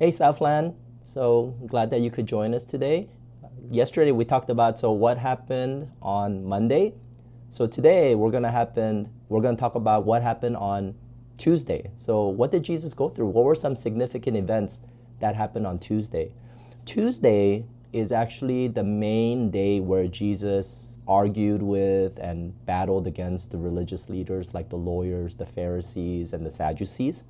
Hey Southland, so glad that you could join us today. Yesterday we talked about what happened on Monday. So today we're gonna talk about what happened on Tuesday. So what did Jesus go through? What were some significant events that happened on Tuesday? Tuesday is actually the main day where Jesus argued with and battled against the religious leaders like the lawyers, the Pharisees, and the Sadducees,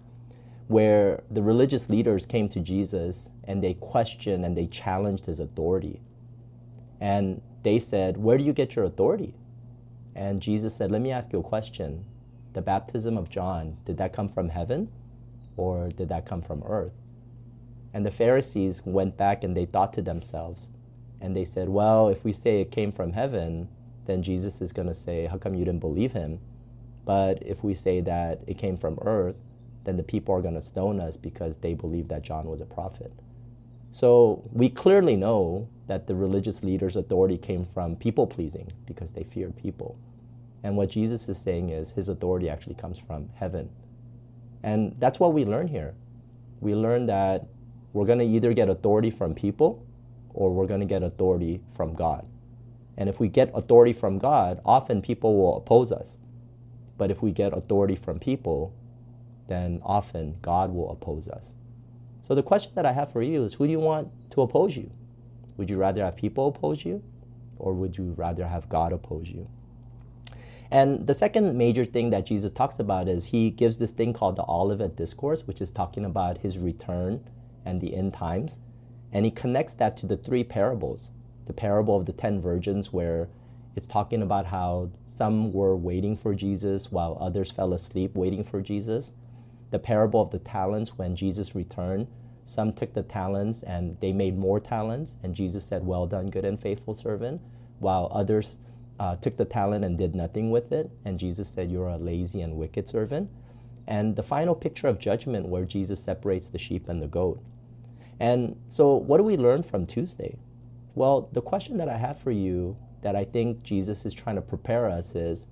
where the religious leaders came to Jesus and they questioned and they challenged his authority. And they said, "Where do you get your authority?" And Jesus said, "Let me ask you a question. The baptism of John, did that come from heaven or did that come from earth?" And the Pharisees went back and they thought to themselves, and they said, "Well, if we say it came from heaven, then Jesus is going to say, 'How come you didn't believe him?' But if we say that it came from earth, then the people are going to stone us because they believe that John was a prophet." So we clearly know that the religious leaders' authority came from people-pleasing because they feared people. And what Jesus is saying is his authority actually comes from heaven. And that's what we learn here. We learn that we're going to either get authority from people or we're going to get authority from God. And if we get authority from God, often people will oppose us. But if we get authority from people, then often God will oppose us. So the question that I have for you is, who do you want to oppose you? Would you rather have people oppose you, or would you rather have God oppose you? And the second major thing that Jesus talks about is he gives this thing called the Olivet Discourse, which is talking about his return and the end times. And he connects that to the three parables. The parable of the 10 virgins, where it's talking about how some were waiting for Jesus while others fell asleep waiting for Jesus. The parable of the talents, when Jesus returned, some took the talents and they made more talents, and Jesus said, "Well done, good and faithful servant," while others took the talent and did nothing with it, and Jesus said, "You're a lazy and wicked servant." And the final picture of judgment, where Jesus separates the sheep and the goat. And so what do we learn from Tuesday? Well, the question that I have for you that I think Jesus is trying to prepare us is,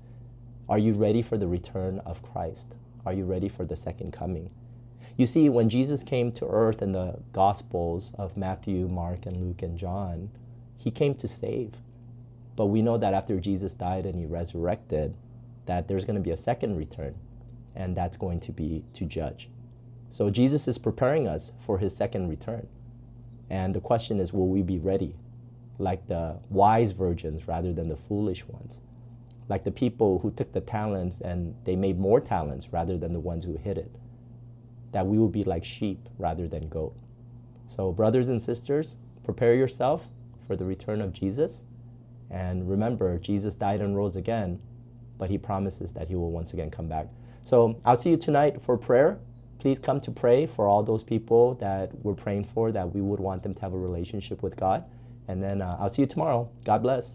are you ready for the return of Christ? Are you ready for the second coming? You see, when Jesus came to earth in the Gospels of Matthew, Mark, and Luke, and John, he came to save. But we know that after Jesus died and he resurrected, that there's going to be a second return, and that's going to be to judge. So Jesus is preparing us for his second return. And the question is, will we be ready? Like the wise virgins rather than the foolish ones. Like the people who took the talents and they made more talents rather than the ones who hid it. That we will be like sheep rather than goat. So brothers and sisters, prepare yourself for the return of Jesus. And remember, Jesus died and rose again, but he promises that he will once again come back. So I'll see you tonight for prayer. Please come to pray for all those people that we're praying for, that we would want them to have a relationship with God. And then I'll see you tomorrow. God bless.